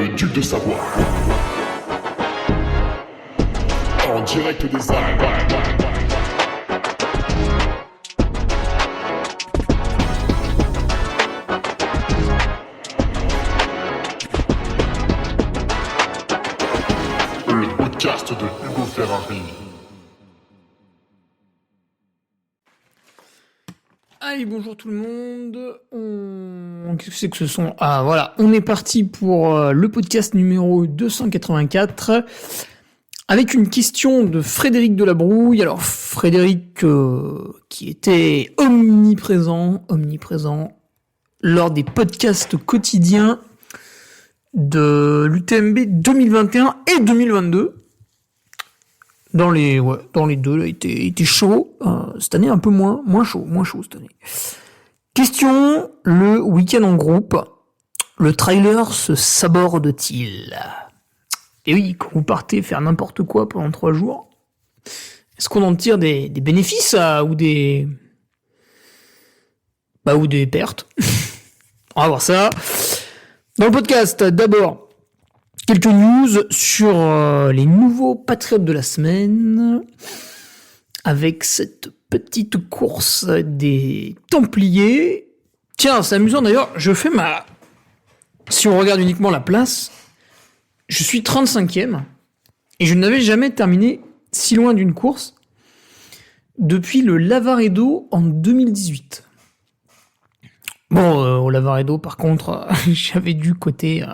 le duc de Savoie. En direct des Alpes. Le podcast de Hugo Ferrari. Allez, bonjour tout le monde. Qu'est-ce que c'est que ce son ? Ah voilà, on est parti pour le podcast numéro 284 avec une question de Frédéric Delabrouille. Alors Frédéric qui était omniprésent lors des podcasts quotidiens de l'UTMB 2021 et 2022. Dans les deux, là, il était chaud. Cette année, un peu moins chaud cette année. Question, le week-end en groupe, le trailer se saborde-t-il ? Et oui, quand vous partez faire n'importe quoi pendant 3 jours, est-ce qu'on en tire des bénéfices ou des pertes ? On va voir ça. Dans le podcast, d'abord, quelques news sur les nouveaux patriotes de la semaine, avec cette petite course des Templiers. Tiens, c'est amusant d'ailleurs, si on regarde uniquement la place, je suis 35e, et je n'avais jamais terminé si loin d'une course depuis le Lavaredo en 2018. Bon, au Lavaredo, par contre, j'avais dû coter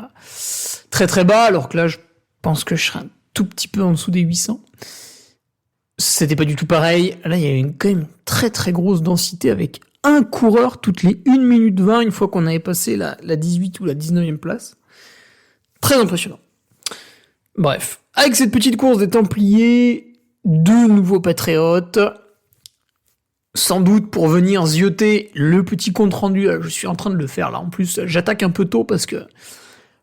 très très bas, alors que là, je pense que je serais un tout petit peu en dessous des 800. C'était pas du tout pareil. Là, il y avait quand même une très très grosse densité avec un coureur toutes les 1 minute 20 une fois qu'on avait passé la 18 ou la 19e place. Très impressionnant. Bref, avec cette petite course des Templiers, 2 nouveaux patriotes, sans doute pour venir zioter le petit compte-rendu. Je suis en train de le faire là. En plus, j'attaque un peu tôt parce que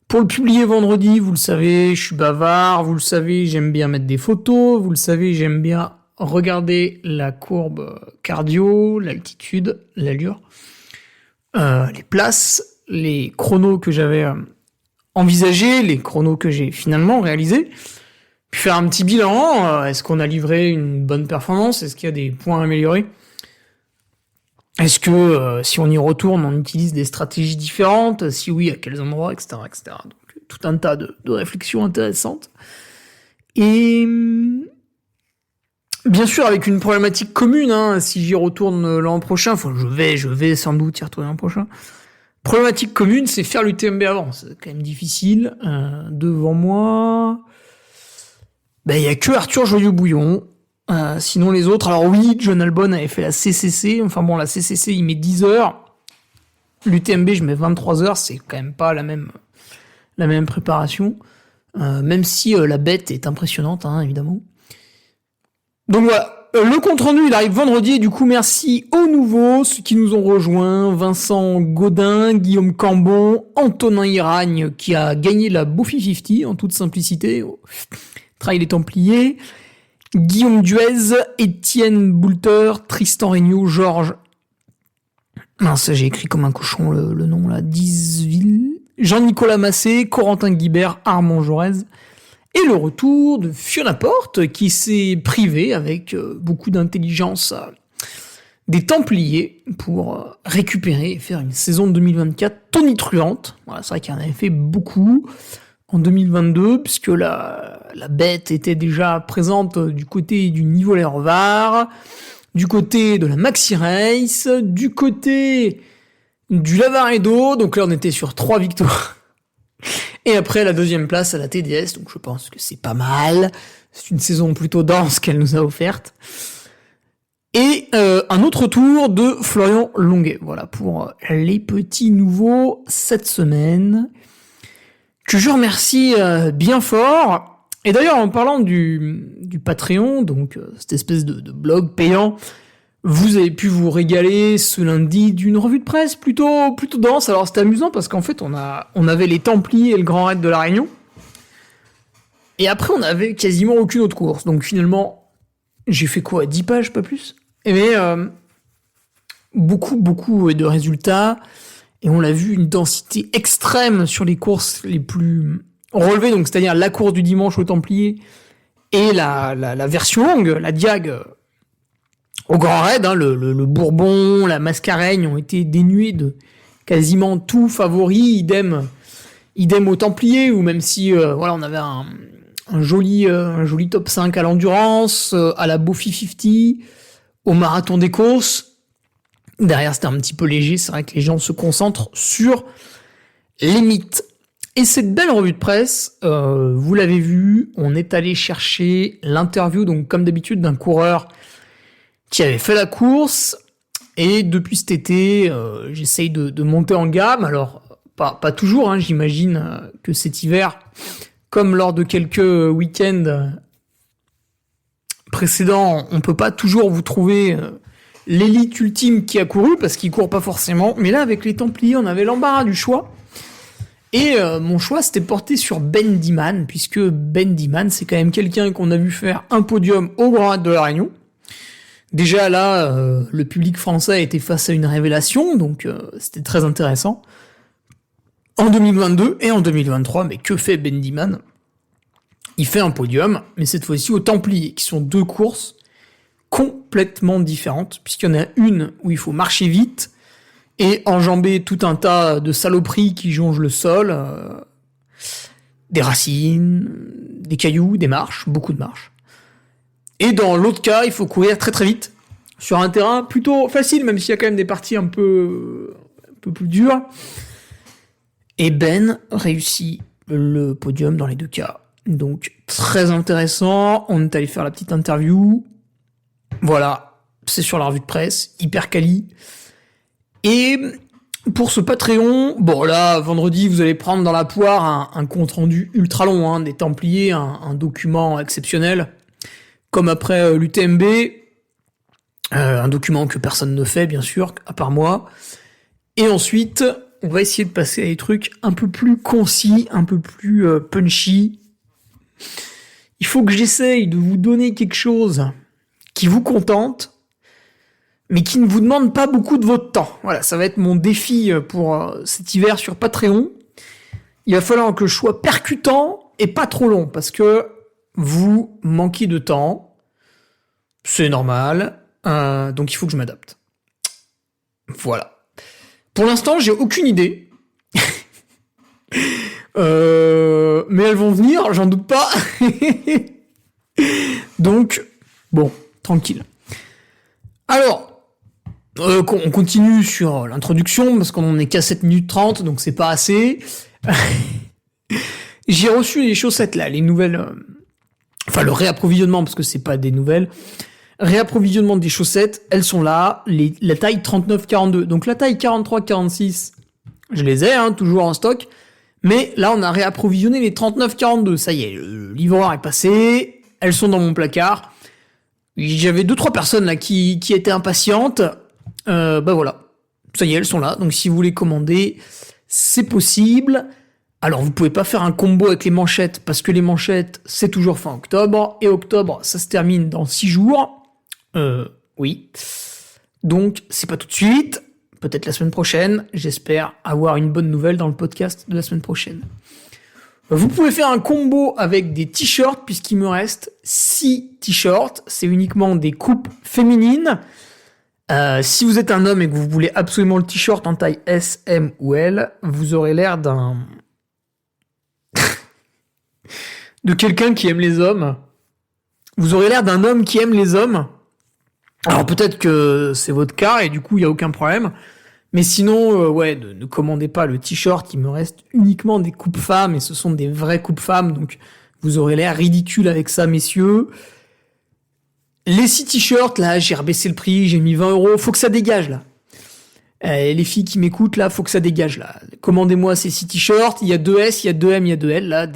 pour le publier vendredi, vous le savez, je suis bavard, vous le savez, j'aime bien mettre des photos, vous le savez, j'aime bien regarder la courbe cardio, l'altitude, l'allure, les places, les chronos que j'avais envisagés, les chronos que j'ai finalement réalisés, puis faire un petit bilan, est-ce qu'on a livré une bonne performance, est-ce qu'il y a des points à améliorer ? Est-ce que si on y retourne, on utilise des stratégies différentes ? Si oui, à quels endroits, etc., etc. Donc tout un tas de réflexions intéressantes. Et bien sûr, avec une problématique commune, si j'y retourne l'an prochain, je vais sans doute y retourner l'an prochain. Problématique commune, c'est faire l'UTMB avant. C'est quand même difficile. Devant moi, il y a que Arthur Joyeux-Bouillon. Sinon les autres, alors oui, John Albon avait fait la CCC, enfin bon, la CCC il met 10 heures, l'UTMB je mets 23 heures, c'est quand même pas la même préparation, même si la bête est impressionnante, évidemment. Donc voilà, le compte-rendu il arrive vendredi, et du coup merci aux nouveaux, ceux qui nous ont rejoints, Vincent Gaudin, Guillaume Cambon, Antonin Iragne qui a gagné la Bofi 50 en toute simplicité, Trail des Templiers, Guillaume Duez, Étienne Boulter, Tristan Regnault, Georges... Mince, j'ai écrit comme un cochon le nom là. Disville, Jean-Nicolas Massé, Corentin Guibert, Armand Jorez. Et le retour de Fiona Porte, qui s'est privée avec beaucoup d'intelligence des Templiers pour récupérer et faire une saison de 2024 tonitruante. Voilà, c'est vrai qu'il en avait fait beaucoup en 2022, puisque la bête était déjà présente du côté du Niveau-les-Revards, du côté de la Maxi Race, du côté du Lavaredo, donc là on était sur 3 victoires. Et après la 2e place à la TDS, donc je pense que c'est pas mal. C'est une saison plutôt dense qu'elle nous a offerte. Et un autre tour de Florian Longuet. Voilà pour les petits nouveaux cette semaine, que je remercie bien fort. Et d'ailleurs, en parlant du Patreon, donc cette espèce de blog payant, vous avez pu vous régaler ce lundi d'une revue de presse plutôt dense. Alors c'était amusant parce qu'en fait, on avait les Templiers et le Grand Raid de la Réunion. Et après, on avait quasiment aucune autre course. Donc finalement, j'ai fait quoi ? 10 pages, pas plus ? Mais beaucoup de résultats. Et on l'a vu, une densité extrême sur les courses les plus relevés, donc c'est-à-dire la course du dimanche aux Templiers et la version longue, la Diag au Grand Raid, hein, le Bourbon, la Mascareigne ont été dénués de quasiment tout favori, idem aux Templiers, ou même si on avait un joli top 5 à l'endurance, à la Bofi 50, au marathon d'Écosse. Derrière, c'était un petit peu léger, c'est vrai que les gens se concentrent sur les mythes. Et cette belle revue de presse, vous l'avez vu, on est allé chercher l'interview, donc comme d'habitude, d'un coureur qui avait fait la course. Et depuis cet été, j'essaye de monter en gamme. Alors, pas toujours, hein, j'imagine que cet hiver, comme lors de quelques week-ends précédents, on peut pas toujours vous trouver l'élite ultime qui a couru, parce qu'il court pas forcément. Mais là, avec les Templiers, on avait l'embarras du choix. Et mon choix s'était porté sur Ben Diman, puisque Ben Diman, c'est quand même quelqu'un qu'on a vu faire un podium au Grand Raid de la Réunion. Déjà là, le public français était face à une révélation, donc c'était très intéressant. En 2022 et en 2023, mais que fait Ben Diman ? Il fait un podium, mais cette fois-ci aux Templiers, qui sont deux courses complètement différentes, puisqu'il y en a une où il faut marcher vite et enjamber tout un tas de saloperies qui jongent le sol, des racines, des cailloux, des marches, beaucoup de marches. Et dans l'autre cas, il faut courir très très vite, sur un terrain plutôt facile, même s'il y a quand même des parties un peu plus dures. Et Ben réussit le podium dans les deux cas. Donc, très intéressant. On est allé faire la petite interview. Voilà, c'est sur la revue de presse, hyper quali. Et pour ce Patreon, bon là, vendredi, vous allez prendre dans la poire un compte-rendu ultra long, hein, des Templiers, un document exceptionnel, comme après l'UTMB, un document que personne ne fait, bien sûr, à part moi. Et ensuite, on va essayer de passer à des trucs un peu plus concis, un peu plus punchy. Il faut que j'essaye de vous donner quelque chose qui vous contente, mais qui ne vous demande pas beaucoup de votre temps. Voilà, ça va être mon défi pour cet hiver sur Patreon. Il va falloir que je sois percutant et pas trop long, parce que vous manquez de temps. C'est normal. Donc il faut que je m'adapte. Voilà. Pour l'instant, j'ai aucune idée. Mais elles vont venir, j'en doute pas. Donc, bon, tranquille. Alors, on continue sur l'introduction, parce qu'on en est qu'à 7 minutes 30, donc c'est pas assez. J'ai reçu les chaussettes là, les nouvelles... Enfin, le réapprovisionnement, parce que c'est pas des nouvelles. Réapprovisionnement des chaussettes, elles sont là, la taille 39-42. Donc la taille 43-46, je les ai, hein, toujours en stock. Mais là, on a réapprovisionné les 39-42. Ça y est, le livreur est passé, elles sont dans mon placard. J'avais 2-3 personnes là qui étaient impatientes. Voilà, ça y est, elles sont là. Donc si vous les commandez, c'est possible. Alors vous pouvez pas faire un combo avec les manchettes, parce que les manchettes, c'est toujours fin octobre. Et octobre, ça se termine dans 6 jours. Oui. Donc c'est pas tout de suite. Peut-être la semaine prochaine. J'espère avoir une bonne nouvelle dans le podcast de la semaine prochaine. Vous pouvez faire un combo avec des t-shirts, puisqu'il me reste 6 t-shirts. C'est uniquement des coupes féminines. Si vous êtes un homme et que vous voulez absolument le t-shirt en taille S, M ou L, vous aurez l'air de quelqu'un qui aime les hommes. Vous aurez l'air d'un homme qui aime les hommes. Alors peut-être que c'est votre cas et du coup il n'y a aucun problème. Mais sinon, ne commandez pas le t-shirt. Il me reste uniquement des coupes femmes et ce sont des vraies coupes femmes. Donc vous aurez l'air ridicule avec ça, messieurs. Les 6 t-shirts, là, j'ai rebaissé le prix, j'ai mis 20 €. Faut que ça dégage, là. Les filles qui m'écoutent, là, faut que ça dégage, là. Commandez-moi ces 6 t-shirts. Il y a 2 S, il y a 2 M, il y a 2 L, là.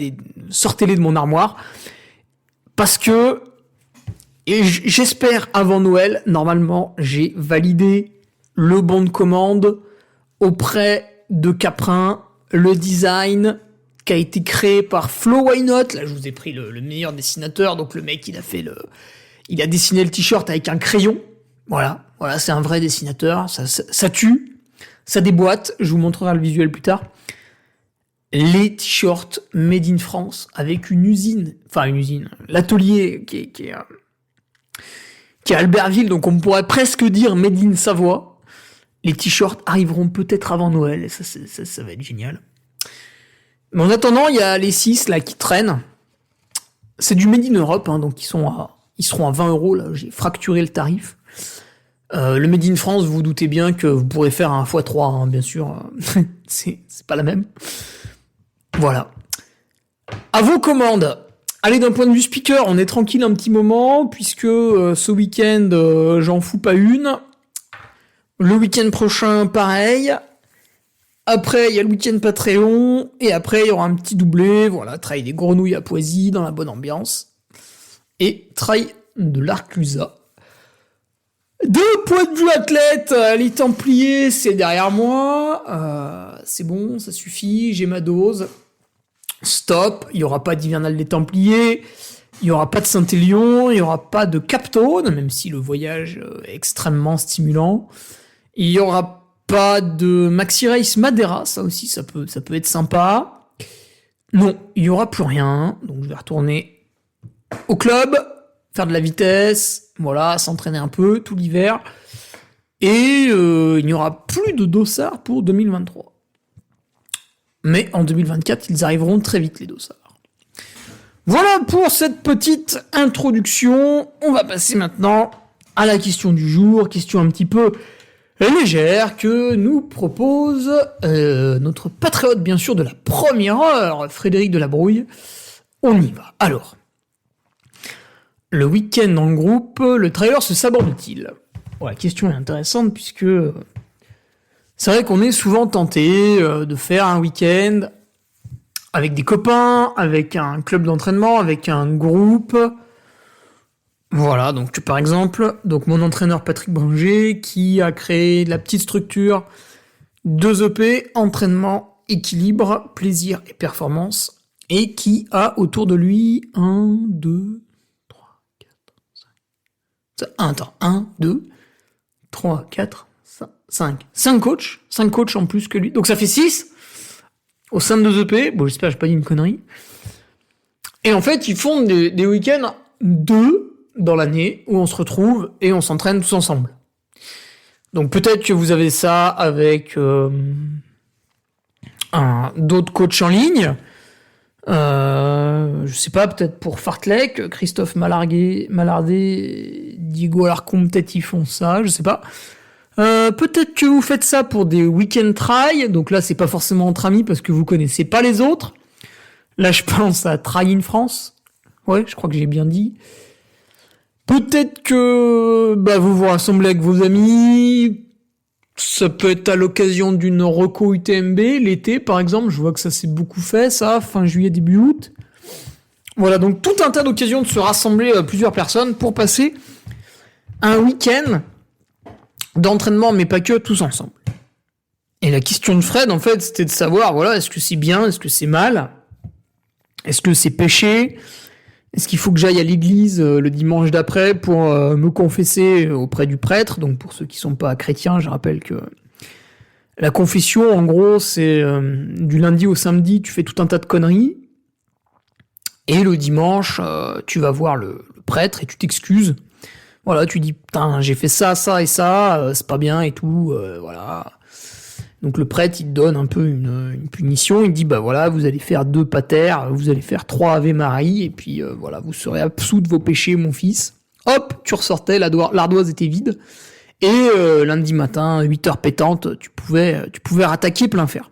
Sortez-les de mon armoire. Parce que, et j'espère avant Noël, normalement, j'ai validé le bon de commande auprès de Caprin, le design qui a été créé par Flo Why Not. Là, je vous ai pris le meilleur dessinateur. Donc, le mec, il a dessiné le t-shirt avec un crayon. Voilà, c'est un vrai dessinateur. Ça tue, ça déboîte. Je vous montrerai le visuel plus tard. les t-shirts made in France avec une usine, l'atelier qui est à Albertville, donc on pourrait presque dire made in Savoie. Les t-shirts arriveront peut-être avant Noël, et ça va être génial. Mais en attendant, il y a les 6 là qui traînent. C'est du made in Europe, hein, donc ils seront à 20 €, là, j'ai fracturé le tarif. Le made in France, vous vous doutez bien que vous pourrez faire un x3, hein, bien sûr. c'est pas la même. Voilà. À vos commandes. Allez, d'un point de vue speaker, on est tranquille un petit moment, puisque ce week-end, j'en fous pas une. Le week-end prochain, pareil. Après, il y a le week-end Patreon, et après, il y aura un petit doublé, voilà, trail des grenouilles à Poisy, dans la bonne ambiance, et trail de l'Arclusa. De point de vue athlète, les Templiers, c'est derrière moi, c'est bon, ça suffit, j'ai ma dose. Stop, il n'y aura pas d'hivernal des Templiers, il n'y aura pas de Saint-Élion, il n'y aura pas de Cap Town, même si le voyage est extrêmement stimulant. Il n'y aura pas de Maxi Race Madeira, ça aussi, ça peut être sympa. Non, il n'y aura plus rien, donc je vais retourner au club, faire de la vitesse, voilà, s'entraîner un peu tout l'hiver. Et il n'y aura plus de dossards pour 2023. Mais en 2024, ils arriveront très vite, les dossards. Voilà pour cette petite introduction. On va passer maintenant à la question du jour, question un petit peu légère que nous propose notre patriote, bien sûr, de la première heure, Frédéric Delabrouille. On y va. Alors, le week-end en groupe, le trailer se saborde-t-il ? La question est intéressante puisque c'est vrai qu'on est souvent tenté de faire un week-end avec des copains, avec un club d'entraînement, avec un groupe. Voilà, donc par exemple, mon entraîneur Patrick Branger qui a créé la petite structure 2 EP, entraînement, équilibre, plaisir et performance, et qui a autour de lui 1, 2, 3, 4, 5 coachs, 5 coachs en plus que lui, donc ça fait 6 au sein de 2 EP, bon j'espère que j'ai pas dit une connerie, et en fait ils font des week-ends 2 dans l'année où on se retrouve et on s'entraîne tous ensemble. Donc peut-être que vous avez ça avec d'autres coachs en ligne, je sais pas, peut-être pour Fartlek, Christophe Malardet, Diego Alarcon, peut-être ils font ça, je sais pas. Peut-être que vous faites ça pour des week-end try, donc là c'est pas forcément entre amis parce que vous connaissez pas les autres. Là je pense à Try in France, ouais je crois que j'ai bien dit. Peut-être que vous vous rassemblez avec vos amis, ça peut être à l'occasion d'une reco UTMB, l'été par exemple, je vois que ça s'est beaucoup fait ça, fin juillet, début août. Voilà, donc tout un tas d'occasions de se rassembler plusieurs personnes pour passer un week-end d'entraînement, mais pas que, tous ensemble. Et la question de Fred, en fait, c'était de savoir, voilà, est-ce que c'est bien, est-ce que c'est mal, est-ce que c'est péché, est-ce qu'il faut que j'aille à l'église le dimanche d'après pour me confesser auprès du prêtre. Donc pour ceux qui sont pas chrétiens, je rappelle que la confession, en gros, c'est du lundi au samedi, tu fais tout un tas de conneries, et le dimanche, tu vas voir le prêtre et tu t'excuses. Voilà, tu dis, putain, j'ai fait ça, ça et ça, c'est pas bien et tout, voilà. Donc le prêtre, il te donne un peu une punition, il te dit, voilà, vous allez faire 2 pater, vous allez faire 3 Ave Marie, et puis voilà, vous serez absous de vos péchés, mon fils. Hop, tu ressortais, l'ardoise était vide, et lundi matin, 8h pétantes, tu pouvais rattaquer plein fer.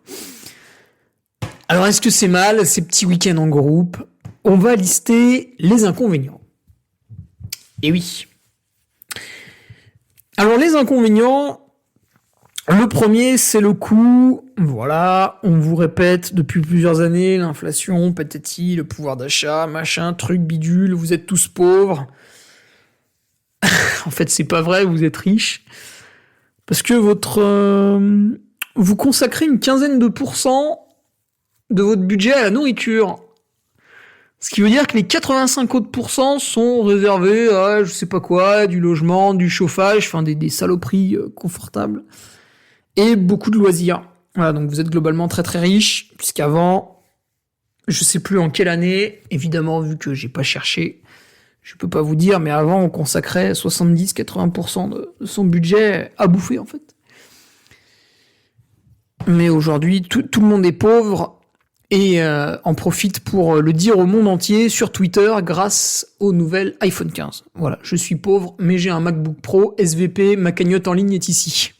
Alors est-ce que c'est mal, ces petits week-ends en groupe ? On va lister les inconvénients. Et oui. Alors les inconvénients, le premier, c'est le coût. Voilà, on vous répète depuis plusieurs années, l'inflation, patati, le pouvoir d'achat, machin, truc, bidule, vous êtes tous pauvres. En fait, c'est pas vrai, vous êtes riches. Parce que vous consacrez une quinzaine de % de votre budget à la nourriture. Ce qui veut dire que les 85 autres % sont réservés à, je sais pas quoi, du logement, du chauffage, enfin des saloperies confortables. Et beaucoup de loisirs. Voilà, donc vous êtes globalement très très riche, puisqu'avant, je sais plus en quelle année, évidemment, vu que j'ai pas cherché, je peux pas vous dire, mais avant, on consacrait 70-80% de son budget à bouffer, en fait. Mais aujourd'hui, tout le monde est pauvre et en profite pour le dire au monde entier sur Twitter grâce aux nouvelles iPhone 15. Voilà, je suis pauvre, mais j'ai un MacBook Pro, SVP, ma cagnotte en ligne est ici.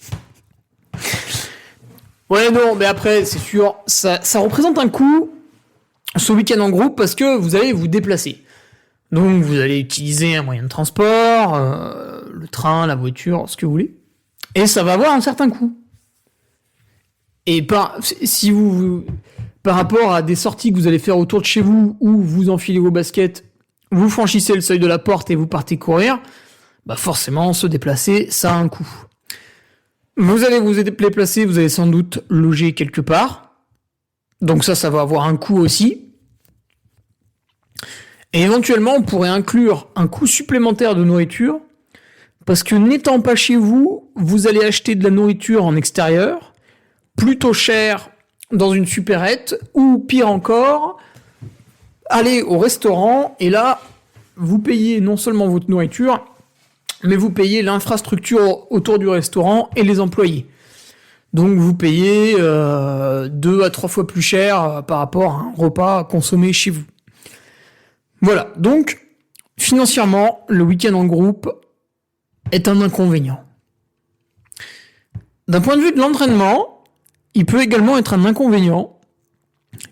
Ouais, non, mais après, c'est sûr, ça représente un coût ce week-end en groupe parce que vous allez vous déplacer. Donc, vous allez utiliser un moyen de transport, le train, la voiture, ce que vous voulez. Et ça va avoir un certain coût. Et par rapport à des sorties que vous allez faire autour de chez vous, où vous enfilez vos baskets, vous franchissez le seuil de la porte et vous partez courir, bah forcément, se déplacer, ça a un coût. Vous allez vous déplacer, vous allez sans doute loger quelque part. Donc ça va avoir un coût aussi. Et éventuellement, on pourrait inclure un coût supplémentaire de nourriture, parce que n'étant pas chez vous, vous allez acheter de la nourriture en extérieur, plutôt cher dans une supérette, ou pire encore, aller au restaurant, et là, vous payez non seulement votre nourriture, mais vous payez l'infrastructure autour du restaurant et les employés. Donc vous payez 2 à 3 fois plus cher par rapport à un repas consommé chez vous. Voilà, donc financièrement, le week-end en groupe est un inconvénient. D'un point de vue de l'entraînement, il peut également être un inconvénient,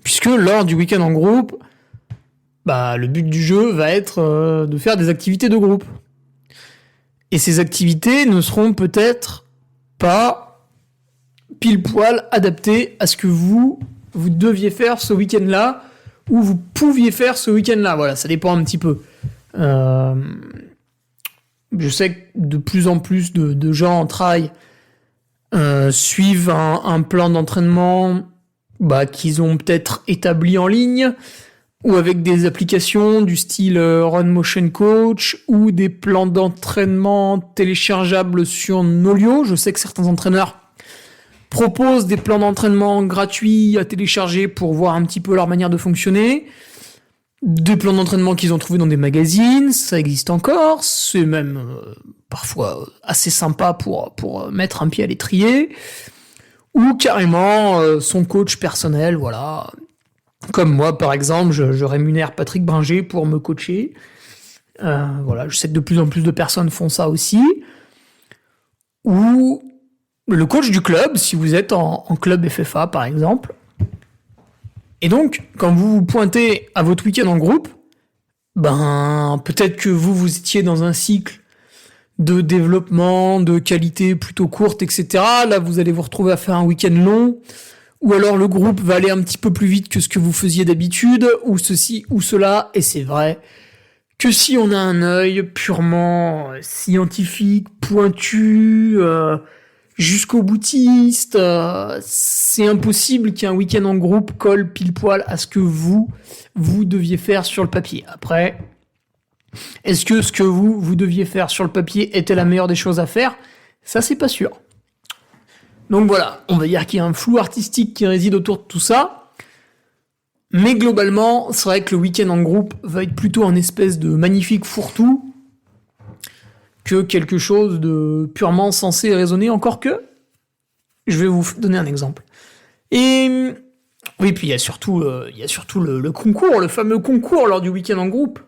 puisque lors du week-end en groupe, le but du jeu va être de faire des activités de groupe. Et ces activités ne seront peut-être pas pile poil adaptées à ce que vous deviez faire ce week-end-là, ou vous pouviez faire ce week-end-là. Voilà, ça dépend un petit peu. Je sais que de plus en plus de gens en trail suivent un plan d'entraînement qu'ils ont peut-être établi en ligne, ou avec des applications du style Run Motion Coach, ou des plans d'entraînement téléchargeables sur Nolio. Je sais que certains entraîneurs proposent des plans d'entraînement gratuits à télécharger pour voir un petit peu leur manière de fonctionner. Des plans d'entraînement qu'ils ont trouvés dans des magazines, ça existe encore, c'est même parfois assez sympa pour mettre un pied à l'étrier. Ou carrément son coach personnel, voilà. Comme moi, par exemple, je rémunère Patrick Bringer pour me coacher. Voilà, je sais que de plus en plus de personnes font ça aussi. Ou le coach du club, si vous êtes en club FFA, par exemple. Et donc, quand vous vous pointez à votre week-end en groupe, peut-être que vous étiez dans un cycle de développement, de qualité plutôt courte, etc. Là, vous allez vous retrouver à faire un week-end long. Ou alors le groupe va aller un petit peu plus vite que ce que vous faisiez d'habitude, ou ceci, ou cela, et c'est vrai que si on a un œil purement scientifique, pointu, jusqu'au boutiste, c'est impossible qu'un week-end en groupe colle pile poil à ce que vous deviez faire sur le papier. Après, est-ce que ce que vous deviez faire sur le papier était la meilleure des choses à faire ? Ça, c'est pas sûr. Donc voilà, on va dire qu'il y a un flou artistique qui réside autour de tout ça. Mais globalement, c'est vrai que le week-end en groupe va être plutôt un espèce de magnifique fourre-tout que quelque chose de purement sensé et raisonné, encore que je vais vous donner un exemple. Et oui, puis il y a surtout le concours, le fameux concours lors du week-end en groupe.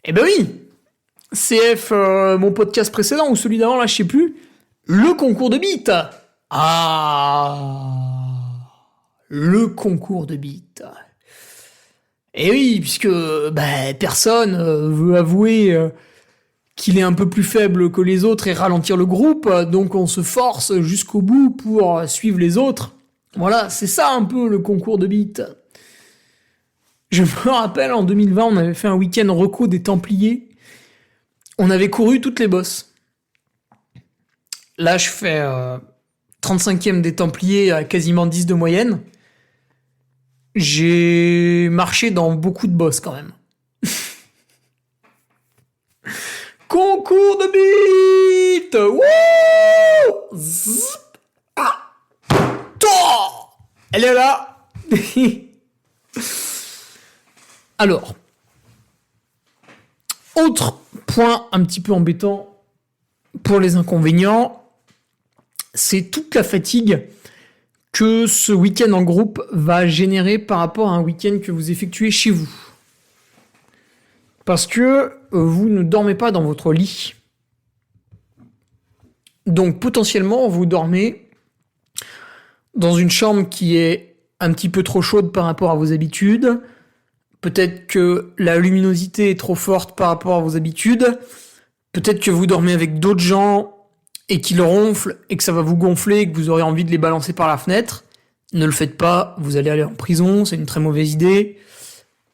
Eh ben oui, CF, mon podcast précédent ou celui d'avant, là, je sais plus. Le concours de beat. Le concours de beat. Et oui, puisque personne veut avouer qu'il est un peu plus faible que les autres et ralentir le groupe, donc on se force jusqu'au bout pour suivre les autres. Voilà, c'est ça un peu le concours de beat. Je me rappelle, en 2020, on avait fait un week-end reco des Templiers. On avait couru toutes les bosses. Là, je fais 35e des Templiers à quasiment 10 de moyenne. J'ai marché dans beaucoup de bosses quand même. Concours de beat. Wouh. Zip. Ah. Elle est là. Alors, autre point un petit peu embêtant pour les inconvénients, c'est toute la fatigue que ce week-end en groupe va générer par rapport à un week-end que vous effectuez chez vous. Parce que vous ne dormez pas dans votre lit. Donc potentiellement, vous dormez dans une chambre qui est un petit peu trop chaude par rapport à vos habitudes. Peut-être que la luminosité est trop forte par rapport à vos habitudes. Peut-être que vous dormez avec d'autres gens et qu'ils ronflent et que ça va vous gonfler et que vous aurez envie de les balancer par la fenêtre. Ne le faites pas, vous allez aller en prison, c'est une très mauvaise idée.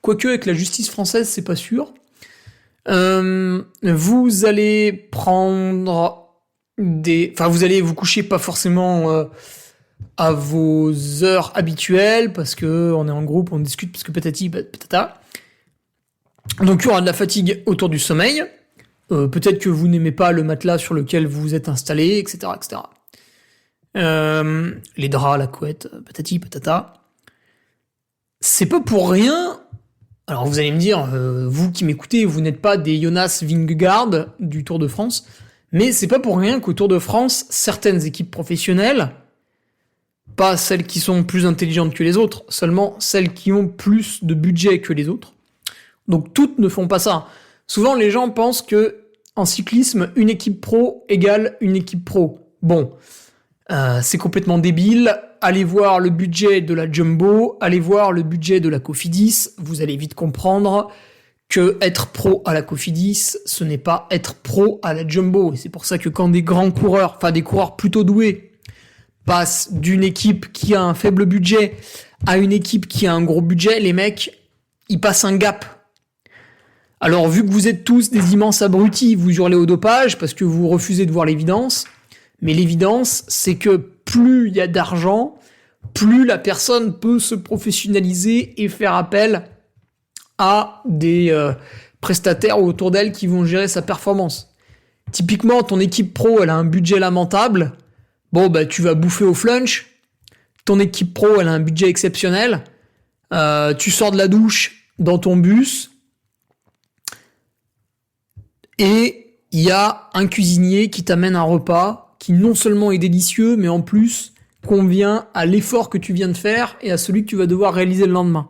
Quoique avec la justice française, c'est pas sûr. Vous allez prendre vous allez vous coucher pas forcément à vos heures habituelles parce que on est en groupe, on discute parce que patati patata. Donc il y aura de la fatigue autour du sommeil. Peut-être que vous n'aimez pas le matelas sur lequel vous vous êtes installé, etc., etc. Les draps, la couette, patati patata. C'est pas pour rien. Alors vous allez me dire, vous qui m'écoutez, vous n'êtes pas des Jonas Vingegaard du Tour de France, mais c'est pas pour rien qu'au Tour de France, certaines équipes professionnelles, pas celles qui sont plus intelligentes que les autres, seulement celles qui ont plus de budget que les autres. Donc toutes ne font pas ça. Souvent les gens pensent que en cyclisme, une équipe pro égale une équipe pro. Bon, c'est complètement débile. Allez voir le budget de la Jumbo, allez voir le budget de la Cofidis, vous allez vite comprendre que être pro à la Cofidis, ce n'est pas être pro à la Jumbo. Et c'est pour ça que quand des grands coureurs, enfin des coureurs plutôt doués, passent d'une équipe qui a un faible budget à une équipe qui a un gros budget, les mecs, ils passent un gap. Alors vu que vous êtes tous des immenses abrutis, vous hurlez au dopage parce que vous refusez de voir l'évidence, mais l'évidence, c'est que plus il y a d'argent, plus la personne peut se professionnaliser et faire appel à des prestataires autour d'elle qui vont gérer sa performance. Typiquement, ton équipe pro, elle a un budget lamentable. Bon, bah, tu vas bouffer au flunch. Ton équipe pro, elle a un budget exceptionnel. Tu sors de la douche dans ton bus. Et il y a un cuisinier qui t'amène un repas qui non seulement est délicieux, mais en plus convient à l'effort que tu viens de faire et à celui que tu vas devoir réaliser le lendemain.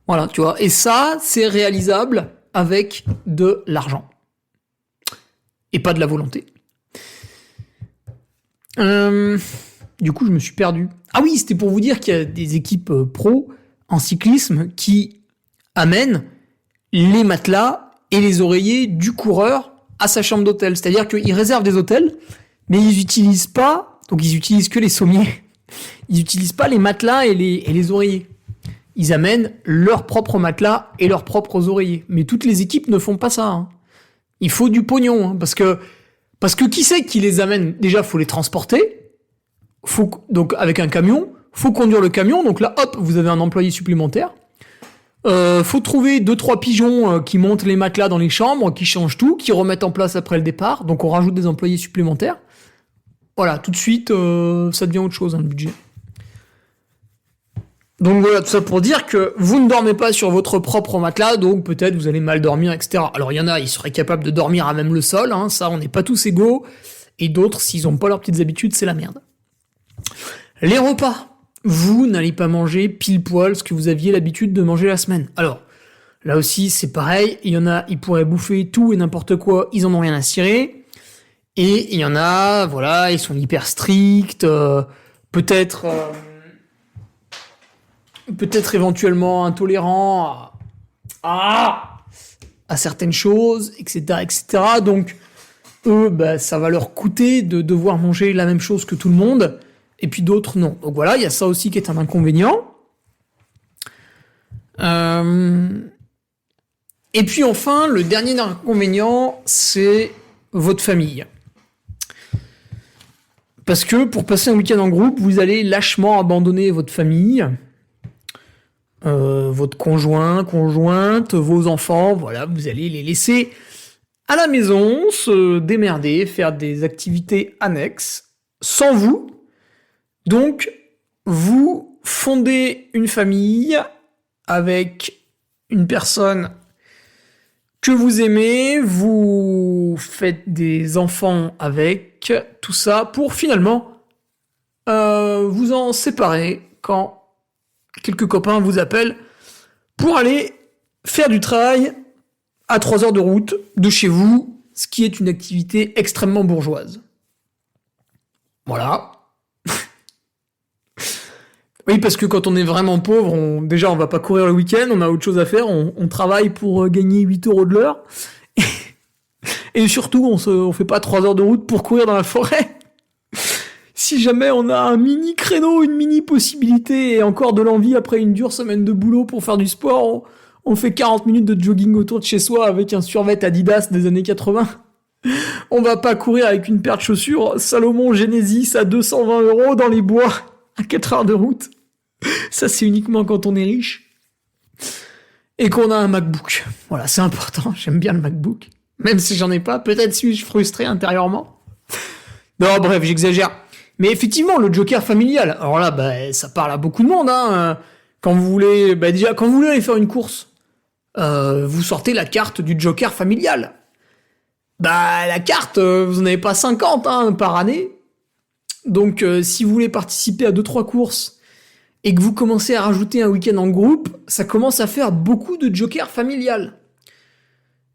Voilà, tu vois. Et ça, c'est réalisable avec de l'argent. Et pas de la volonté. Du coup, je me suis perdu. Ah oui, c'était pour vous dire qu'il y a des équipes pro en cyclisme qui amènent les matelas et les oreillers du coureur à sa chambre d'hôtel. C'est-à-dire qu'ils réservent des hôtels, mais ils utilisent pas, donc ils utilisent que les sommiers. Ils utilisent pas les matelas et les oreillers. Ils amènent leurs propres matelas et leurs propres oreillers. Mais toutes les équipes ne font pas ça. Hein. Il faut du pognon, hein, parce que qui c'est qui les amène? Déjà, faut les transporter. Donc avec un camion, faut conduire le camion. Donc là, hop, vous avez un employé supplémentaire. Faut trouver 2-3 pigeons qui montent les matelas dans les chambres, qui changent tout, qui remettent en place après le départ. Donc on rajoute des employés supplémentaires. Voilà, tout de suite, ça devient autre chose, hein, le budget. Donc voilà, tout ça pour dire que vous ne dormez pas sur votre propre matelas, donc peut-être vous allez mal dormir, etc. Alors il y en a, ils seraient capables de dormir à même le sol, hein, ça on n'est pas tous égaux, et d'autres, s'ils n'ont pas leurs petites habitudes, c'est la merde. Les repas, vous n'allez pas manger pile poil ce que vous aviez l'habitude de manger la semaine. Alors, là aussi c'est pareil, il y en a, ils pourraient bouffer tout et n'importe quoi, ils en ont rien à cirer, et il y en a, voilà, ils sont hyper stricts, peut-être éventuellement intolérants à certaines choses, etc., etc. Donc, eux, bah, ça va leur coûter de devoir manger la même chose que tout le monde, et puis d'autres, non. Donc voilà, il y a ça aussi qui est un inconvénient. Et puis enfin, le dernier inconvénient, c'est votre famille. Parce que pour passer un week-end en groupe, vous allez lâchement abandonner votre famille, votre conjoint, conjointe, vos enfants, voilà, vous allez les laisser à la maison, se démerder, faire des activités annexes, sans vous. Donc, vous fondez une famille avec une personne que vous aimez, vous faites des enfants avec, tout ça pour finalement vous en séparer quand quelques copains vous appellent pour aller faire du travail à 3 heures de route de chez vous, ce qui est une activité extrêmement bourgeoise. Voilà. Oui, parce que quand on est vraiment pauvre, déjà on va pas courir le week-end, on a autre chose à faire, on travaille pour gagner 8 euros de l'heure. Et surtout, on fait pas 3 heures de route pour courir dans la forêt. Si jamais on a un mini créneau, une mini possibilité et encore de l'envie après une dure semaine de boulot pour faire du sport, on fait 40 minutes de jogging autour de chez soi avec un survêt Adidas des années 80. On va pas courir avec une paire de chaussures Salomon Genesis à 220 € dans les bois à 4 heures de route. Ça, c'est uniquement quand on est riche. Et qu'on a un MacBook. Voilà, c'est important. J'aime bien le MacBook. Même si j'en ai pas, peut-être suis-je frustré intérieurement. Non, bref, j'exagère. Mais effectivement, le Joker familial. Alors là, ça parle à beaucoup de monde, hein. Quand vous voulez, quand vous voulez aller faire une course, vous sortez la carte du Joker familial. La carte, vous n'en avez pas 50, hein, par année. Donc, si vous voulez participer à 2-3 courses et que vous commencez à rajouter un week-end en groupe, ça commence à faire beaucoup de Joker familial.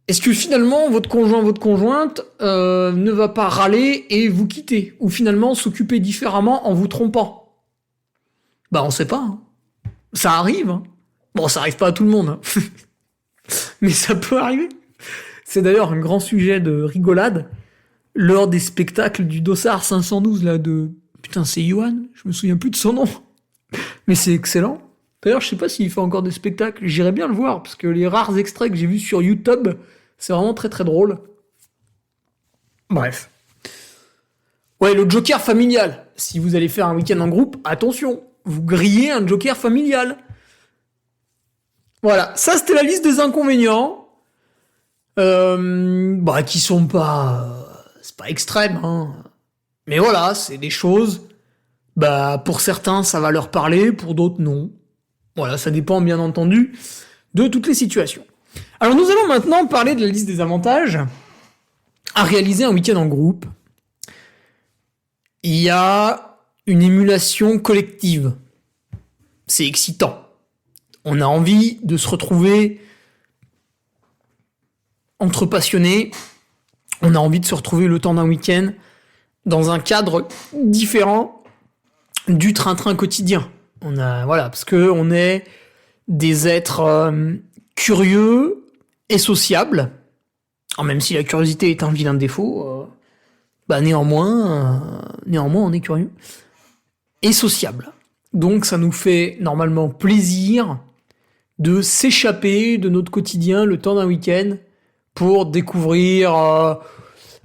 Est-ce que finalement, votre conjoint, votre conjointe ne va pas râler et vous quitter? Ou finalement s'occuper différemment en vous trompant? On sait pas. Hein. Ça arrive. Hein. Bon, ça arrive pas à tout le monde. Hein. Mais ça peut arriver. C'est d'ailleurs un grand sujet de rigolade lors des spectacles du Dossard 512 là de... Putain, c'est Johan, je me souviens plus de son nom. Mais c'est excellent. D'ailleurs, je sais pas s'il fait encore des spectacles, j'irais bien le voir, parce que les rares extraits que j'ai vus sur YouTube, c'est vraiment très très drôle. Bref. Ouais, le Joker familial. Si vous allez faire un week-end en groupe, attention, vous grillez un Joker familial. Voilà, ça c'était la liste des inconvénients. Qui sont pas... c'est pas extrême, hein. Mais voilà, c'est des choses... pour certains, ça va leur parler, pour d'autres, non. Voilà, ça dépend, bien entendu, de toutes les situations. Alors, nous allons maintenant parler de la liste des avantages à réaliser un week-end en groupe. Il y a une émulation collective. C'est excitant. On a envie de se retrouver entre passionnés. On a envie de se retrouver le temps d'un week-end dans un cadre différent du train-train quotidien. Parce que on est des êtres curieux et sociables. Alors même si la curiosité est un vilain défaut, néanmoins on est curieux et sociable. Donc ça nous fait normalement plaisir de s'échapper de notre quotidien le temps d'un week-end pour découvrir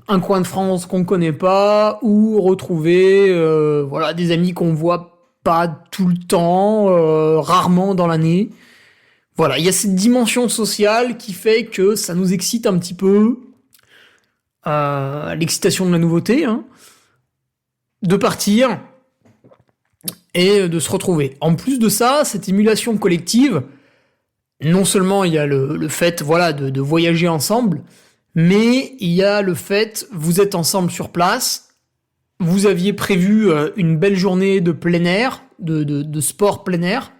un coin de France qu'on connaît pas ou retrouver des amis qu'on voit pas tout le temps, rarement dans l'année. Voilà, il y a cette dimension sociale qui fait que ça nous excite un petit peu, l'excitation de la nouveauté, hein, de partir et de se retrouver. En plus de ça, cette émulation collective, non seulement il y a le fait de voyager ensemble, mais il y a le fait, vous êtes ensemble sur place, vous aviez prévu une belle journée de plein air, de sport plein air.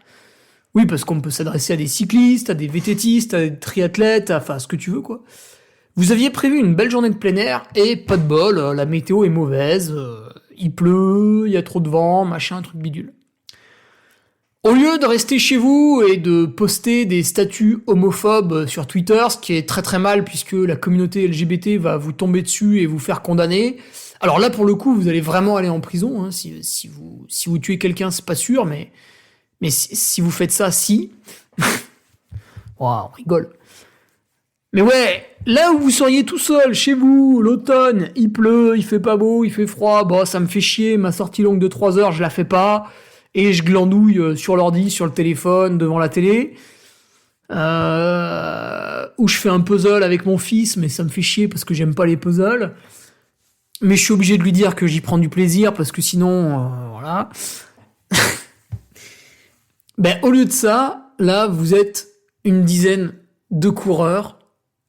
Oui, parce qu'on peut s'adresser à des cyclistes, à des VTTistes, à des triathlètes, enfin ce que tu veux, quoi. Vous aviez prévu une belle journée de plein air et pas de bol, la météo est mauvaise, il pleut, il y a trop de vent, machin, truc bidule. Au lieu de rester chez vous et de poster des statuts homophobes sur Twitter, ce qui est très très mal puisque la communauté LGBT va vous tomber dessus et vous faire condamner. Alors là, pour le coup, vous allez vraiment aller en prison. Hein, si vous tuez quelqu'un, c'est pas sûr, mais si vous faites ça, si. On rigole. Mais ouais, là où vous seriez tout seul, chez vous, l'automne, il pleut, il fait pas beau, il fait froid, ça me fait chier, ma sortie longue de 3 heures, je la fais pas, et je glandouille sur l'ordi, sur le téléphone, devant la télé, ou je fais un puzzle avec mon fils, mais ça me fait chier parce que j'aime pas les puzzles. Mais je suis obligé de lui dire que j'y prends du plaisir, parce que sinon, voilà. Ben, au lieu de ça, là, vous êtes une dizaine de coureurs.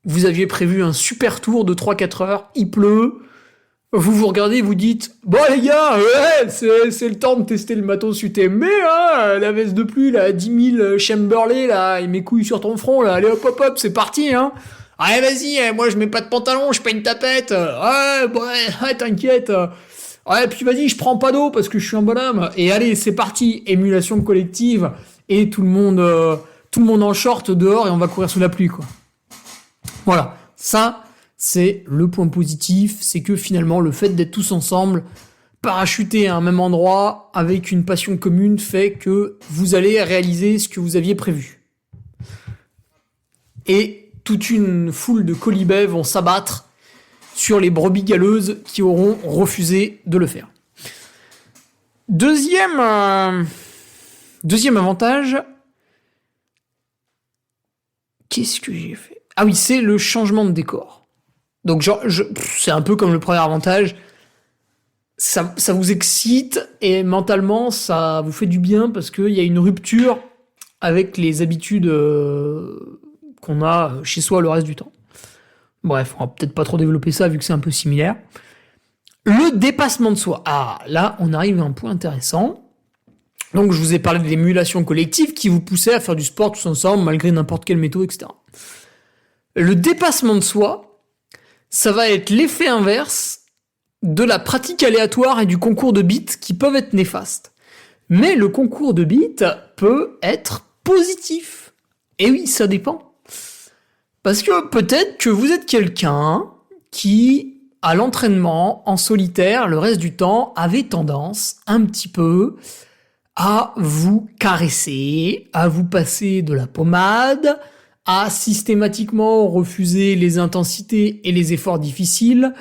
Vous aviez prévu un super tour de 3-4 heures. Il pleut. Vous regardez, vous dites, bon les gars, ouais, c'est le temps de tester le matos UTMB, hein, la veste de pluie, là, 10 000 Chamberlain, là, et mes couilles sur ton front, là, allez hop hop hop, c'est parti, hein. Allez vas-y, moi je mets pas de pantalon, je fais une tapette, ouais, t'inquiète, ouais, puis vas-y, je prends pas d'eau parce que je suis un bonhomme, et allez, c'est parti, émulation collective, et tout le monde en short dehors, et on va courir sous la pluie, quoi. Voilà, ça, c'est le point positif, c'est que finalement, le fait d'être tous ensemble, parachutés à un même endroit, avec une passion commune, fait que vous allez réaliser ce que vous aviez prévu. Et toute une foule de colibets vont s'abattre sur les brebis galeuses qui auront refusé de le faire. Deuxième avantage, qu'est-ce que j'ai fait ? Ah oui, c'est le changement de décor. Donc c'est un peu comme le premier avantage, ça vous excite et mentalement ça vous fait du bien parce qu'il y a une rupture avec les habitudes qu'on a chez soi le reste du temps. Bref, on va peut-être pas trop développer ça vu que c'est un peu similaire. Le dépassement de soi. Ah, là on arrive à un point intéressant. Donc je vous ai parlé de l'émulation collective qui vous poussait à faire du sport tous ensemble malgré n'importe quelle méthode, etc. Le dépassement de soi, ça va être l'effet inverse de la pratique aléatoire et du concours de bits qui peuvent être néfastes. Mais le concours de bits peut être positif. Et oui, ça dépend. Parce que peut-être que vous êtes quelqu'un qui, à l'entraînement, en solitaire, le reste du temps, avait tendance un petit peu à vous caresser, à vous passer de la pommade, à systématiquement refuser les intensités et les efforts difficiles,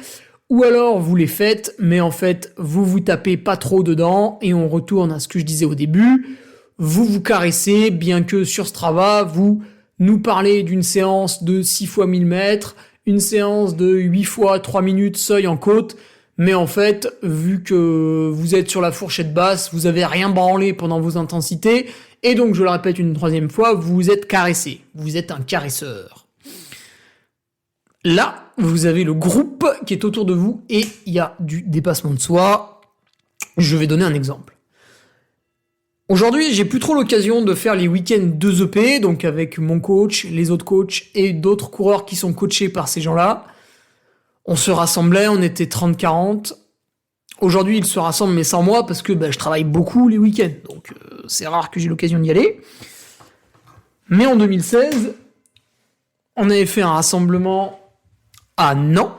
ou alors vous les faites, mais en fait vous vous tapez pas trop dedans, et on retourne à ce que je disais au début, vous vous caressez, bien que sur Strava, vous nous parlez d'une séance de 6 fois 1000 mètres, une séance de 8 fois 3 minutes seuil en côte, mais en fait, vu que vous êtes sur la fourchette basse, vous avez rien branlé pendant vos intensités, et donc, je le répète une troisième fois, vous êtes caressé. Vous êtes un caresseur. Là, vous avez le groupe qui est autour de vous et il y a du dépassement de soi. Je vais donner un exemple. Aujourd'hui, j'ai plus trop l'occasion de faire les week-ends 2EP, donc avec mon coach, les autres coachs et d'autres coureurs qui sont coachés par ces gens-là. On se rassemblait, on était 30-40. Aujourd'hui, ils se rassemblent, mais sans moi, parce que je travaille beaucoup les week-ends. Donc, c'est rare que j'ai l'occasion d'y aller. Mais en 2016, on avait fait un rassemblement à Nantes.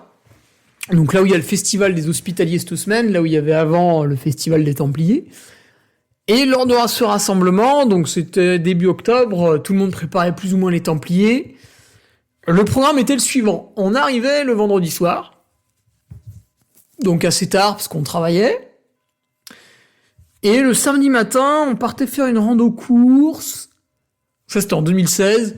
Donc là où il y a le festival des hospitaliers cette semaine, là où il y avait avant le festival des Templiers. Et lors de ce rassemblement, donc c'était début octobre, tout le monde préparait plus ou moins les Templiers. Le programme était le suivant. On arrivait le vendredi soir, donc assez tard parce qu'on travaillait. Et le samedi matin, on partait faire une rando course. Ça, c'était en 2016.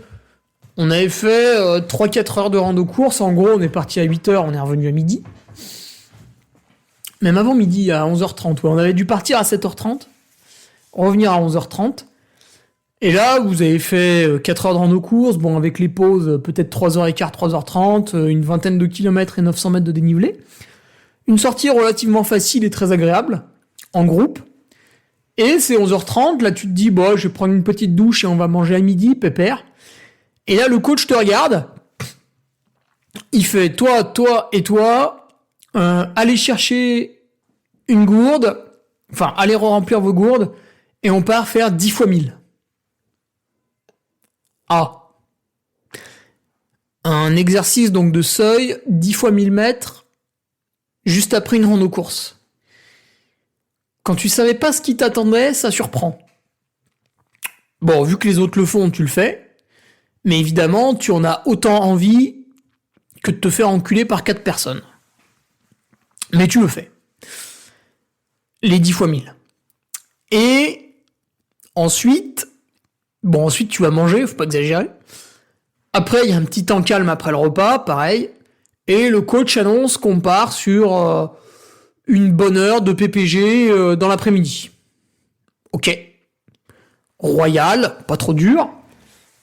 On avait fait 3-4 heures de rando course. En gros, on est parti à 8h, on est revenu à midi. Même avant midi, à 11h30. Ouais, on avait dû partir à 7h30, revenir à 11h30. Et là, vous avez fait 4 heures de rando course, bon, avec les pauses, peut-être 3h15, 3h30, une vingtaine de kilomètres et 900 mètres de dénivelé. Une sortie relativement facile et très agréable, en groupe. Et c'est 11h30, là tu te dis, bon, je vais prendre une petite douche et on va manger à midi, pépère. Et là, le coach te regarde, il fait, toi et toi, allez chercher une gourde, enfin, allez remplir vos gourdes, et on part faire 10 fois 1000. Ah. Un exercice donc de seuil, 10 fois 1000 mètres, juste après une rando course. Quand tu savais pas ce qui t'attendait, ça surprend. Bon, vu que les autres le font, tu le fais. Mais évidemment, tu en as autant envie que de te faire enculer par 4 personnes. Mais tu le fais. Les 10 fois 1000. Et ensuite tu vas manger, faut pas exagérer. Après, il y a un petit temps calme après le repas, pareil. Et le coach annonce qu'on part sur une bonne heure de PPG dans l'après-midi. Ok. royal, pas trop dur.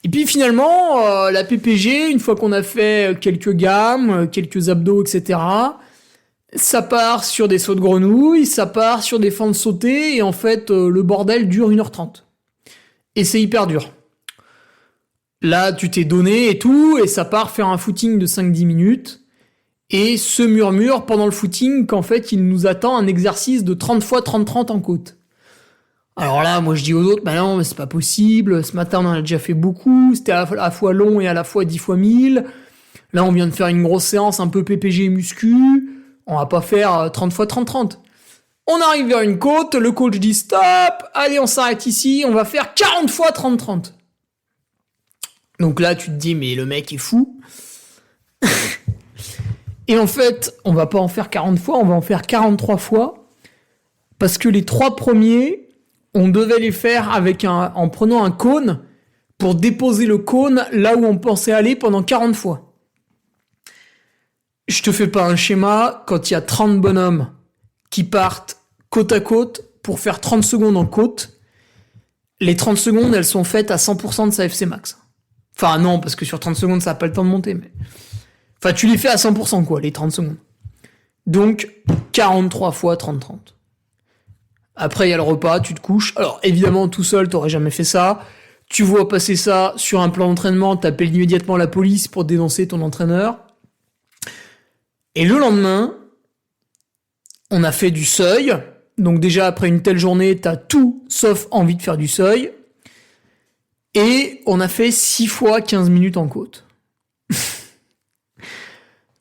Et puis finalement, la PPG, une fois qu'on a fait quelques gammes, quelques abdos, etc., ça part sur des sauts de grenouille, ça part sur des fentes sautées, et en fait, le bordel dure 1h30. Et c'est hyper dur. Là, tu t'es donné et tout, et ça part faire un footing de 5-10 minutes, et se murmure pendant le footing qu'en fait, il nous attend un exercice de 30 fois 30-30 en côte. Alors là, moi je dis aux autres, bah non, mais c'est pas possible, ce matin on en a déjà fait beaucoup, c'était à la fois long et à la fois 10 fois 1000, là on vient de faire une grosse séance un peu PPG et muscu, on va pas faire 30 fois 30-30. On arrive vers une côte, le coach dit stop, allez on s'arrête ici, on va faire 40 fois 30-30. Donc là tu te dis, mais le mec est fou. Et en fait, on va pas en faire 40 fois, on va en faire 43 fois, parce que les 3 premiers, on devait les faire en prenant un cône pour déposer le cône là où on pensait aller pendant 40 fois. Je te fais pas un schéma, quand il y a 30 bonhommes qui partent côte à côte pour faire 30 secondes en côte, les 30 secondes, elles sont faites à 100% de sa FC max. Enfin non, parce que sur 30 secondes, ça n'a pas le temps de monter, mais... Enfin, tu les fais à 100%, quoi, les 30 secondes. Donc, 43 fois 30-30. Après, il y a le repas, tu te couches. Alors, évidemment, tout seul, t'aurais jamais fait ça. Tu vois passer ça sur un plan d'entraînement, t'appelles immédiatement la police pour dénoncer ton entraîneur. Et le lendemain, on a fait du seuil. Donc déjà, après une telle journée, t'as tout sauf envie de faire du seuil. Et on a fait 6 fois 15 minutes en côte.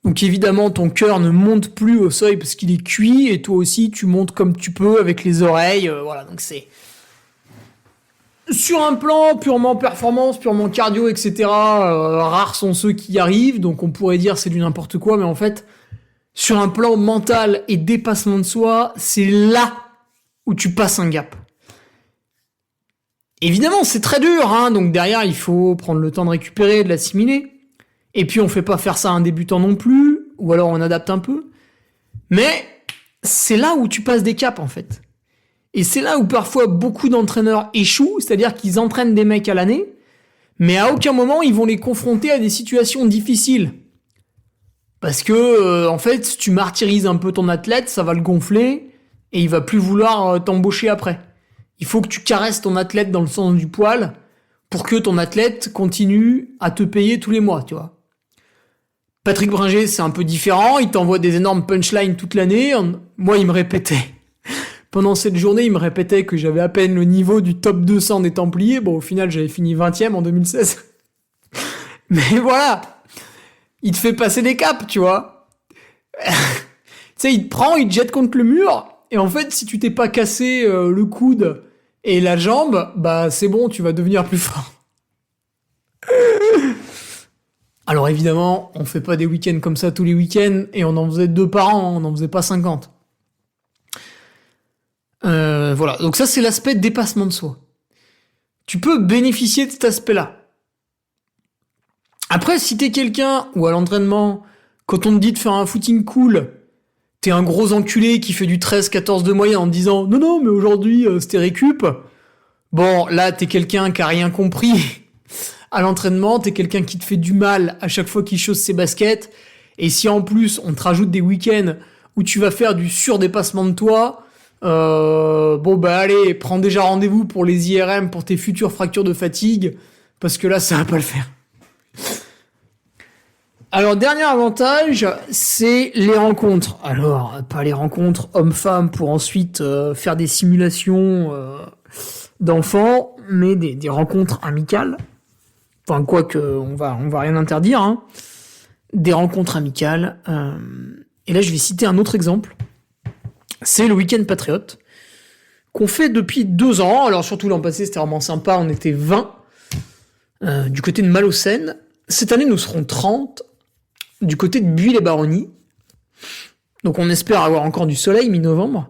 Donc évidemment, ton cœur ne monte plus au seuil parce qu'il est cuit, et toi aussi, tu montes comme tu peux avec les oreilles. Voilà, donc c'est... Sur un plan purement performance, purement cardio, etc., rares sont ceux qui y arrivent, donc on pourrait dire c'est du n'importe quoi, mais en fait, sur un plan mental et dépassement de soi, c'est là où tu passes un gap. Évidemment, c'est très dur, hein, donc derrière, il faut prendre le temps de récupérer, de l'assimiler. Et puis on fait pas faire ça à un débutant non plus, ou alors on adapte un peu. Mais c'est là où tu passes des caps en fait. Et c'est là où parfois beaucoup d'entraîneurs échouent, c'est-à-dire qu'ils entraînent des mecs à l'année, mais à aucun moment ils vont les confronter à des situations difficiles. Parce que en fait, tu martyrises un peu ton athlète, ça va le gonfler, et il va plus vouloir t'embaucher après. Il faut que tu caresses ton athlète dans le sens du poil pour que ton athlète continue à te payer tous les mois, tu vois. Patrick Bringer, c'est un peu différent, il t'envoie des énormes punchlines toute l'année. Moi, il me répétait, pendant cette journée, il me répétait que j'avais à peine le niveau du top 200 des Templiers. Bon, au final, j'avais fini 20ème en 2016. Mais voilà, il te fait passer des caps, tu vois. Tu sais, il te prend, il te jette contre le mur, et en fait, si tu t'es pas cassé le coude et la jambe, bah c'est bon, tu vas devenir plus fort. Alors évidemment, on fait pas des week-ends comme ça tous les week-ends, et on en faisait 2 par an, on en faisait pas 50. Voilà, donc ça c'est l'aspect dépassement de soi. Tu peux bénéficier de cet aspect-là. Après, si t'es quelqu'un, ou à l'entraînement, quand on te dit de faire un footing cool, t'es un gros enculé qui fait du 13-14 de moyenne en te disant « Non, mais aujourd'hui, c'était récup », bon, là, t'es quelqu'un qui a rien compris à l'entraînement, t'es quelqu'un qui te fait du mal à chaque fois qu'il chausse ses baskets, et si en plus, on te rajoute des week-ends où tu vas faire du surdépassement de toi, bon bah allez, prends déjà rendez-vous pour les IRM, pour tes futures fractures de fatigue, parce que là, ça va pas le faire. Alors, dernier avantage, c'est les rencontres. Alors, pas les rencontres hommes-femmes pour ensuite faire des simulations d'enfants, mais des rencontres amicales. Enfin, quoique, on va rien interdire, hein. Des rencontres amicales. Et là, je vais citer un autre exemple. C'est le Week-end Patriote, qu'on fait depuis 2 ans. Alors, surtout l'an passé, c'était vraiment sympa. On était 20 du côté de Malaucène. Cette année, nous serons 30 du côté de Buis-les-Baronnies. Donc, on espère avoir encore du soleil mi-novembre.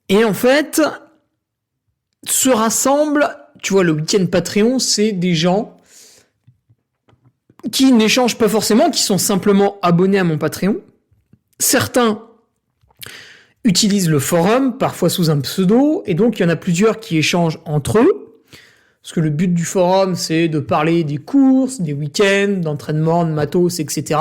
Et en fait, se rassemblent, tu vois, le week-end Patreon, c'est des gens qui n'échangent pas forcément, qui sont simplement abonnés à mon Patreon. Certains utilisent le forum, parfois sous un pseudo, et donc il y en a plusieurs qui échangent entre eux. Parce que le but du forum, c'est de parler des courses, des week-ends, d'entraînement, de matos, etc.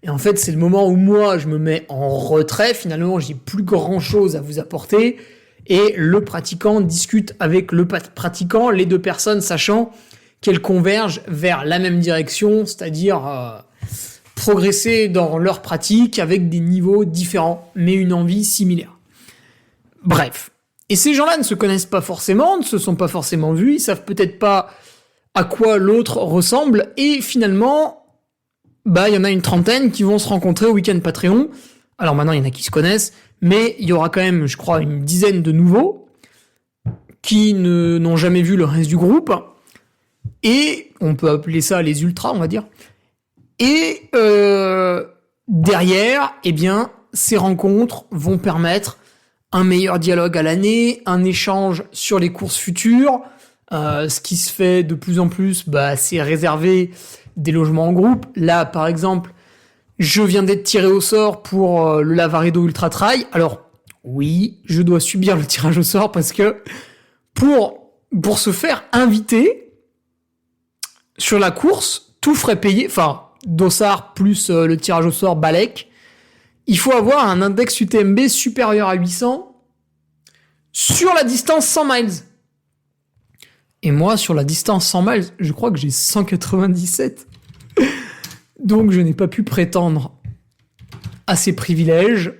Et en fait, c'est le moment où moi, je me mets en retrait. Finalement, j'ai plus grand-chose à vous apporter. Et le pratiquant discute avec le pratiquant, les deux personnes sachant qu'elles convergent vers la même direction, c'est-à-dire progresser dans leur pratique avec des niveaux différents, mais une envie similaire. Bref. Et ces gens-là ne se connaissent pas forcément, ne se sont pas forcément vus, ils savent peut-être pas à quoi l'autre ressemble, et finalement, il y en a une trentaine qui vont se rencontrer au week-end Patreon. Alors maintenant, il y en a qui se connaissent, mais il y aura quand même, je crois, une dizaine de nouveaux qui n'ont jamais vu le reste du groupe, et on peut appeler ça les ultras, on va dire. Et derrière, ces rencontres vont permettre un meilleur dialogue à l'année, un échange sur les courses futures. Ce qui se fait de plus en plus, c'est réserver des logements en groupe. Là, par exemple, je viens d'être tiré au sort pour le Lavaredo Ultra Trail. Alors, oui, je dois subir le tirage au sort parce que pour se faire inviter sur la course, tout frais payé, dossard plus le tirage au sort Balek, il faut avoir un index UTMB supérieur à 800 sur la distance 100 miles. Et moi, sur la distance 100 miles, je crois que j'ai 197. Donc, je n'ai pas pu prétendre à ces privilèges.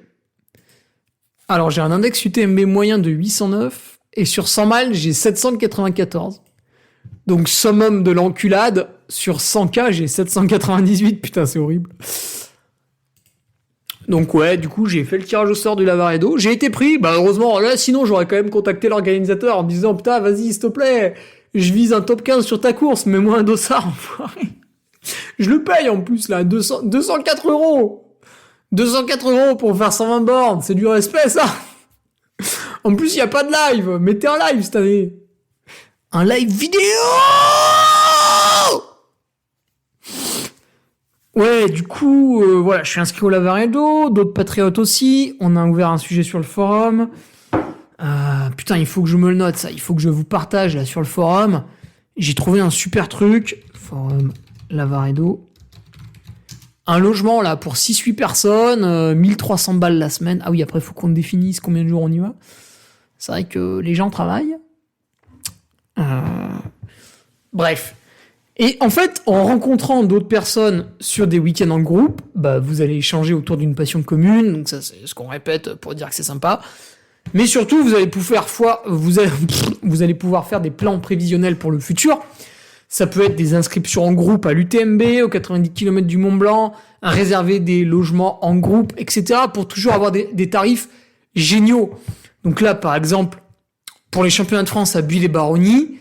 Alors, j'ai un index UTMB moyen de 809 et sur 100 miles, j'ai 794. Donc, summum de l'enculade, sur 100K, j'ai 798. Putain, c'est horrible. Donc ouais, du coup, j'ai fait le tirage au sort du Lavaredo. J'ai été pris, heureusement, là, sinon j'aurais quand même contacté l'organisateur en me disant, putain, vas-y, s'il te plaît, je vise un top 15 sur ta course, mets-moi un dossard, enfoiré. Je le paye en plus, là, 204 euros. 204 euros pour faire 120 bornes, c'est du respect, ça. En plus, il n'y a pas de live. Mettez un live cette année. Un live vidéo! Ouais, du coup, voilà, je suis inscrit au Lavaredo, d'autres patriotes aussi. On a ouvert un sujet sur le forum. Putain, il faut que je me le note, ça. Il faut que je vous partage, là, sur le forum. J'ai trouvé un super truc. Forum Lavaredo. Un logement, là, pour 6-8 personnes, 1300 balles la semaine. Ah oui, après, il faut qu'on définisse combien de jours on y va. C'est vrai que les gens travaillent. Bref. Et en fait, en rencontrant d'autres personnes sur des week-ends en groupe, vous allez échanger autour d'une passion commune. Donc ça, c'est ce qu'on répète pour dire que c'est sympa. Mais surtout, vous allez pouvoir faire des plans prévisionnels pour le futur. Ça peut être des inscriptions en groupe à l'UTMB, aux 90 km du Mont Blanc, réserver des logements en groupe, etc. pour toujours avoir des tarifs géniaux. Donc là, par exemple, pour les championnats de France à Buis-les-Baronnies,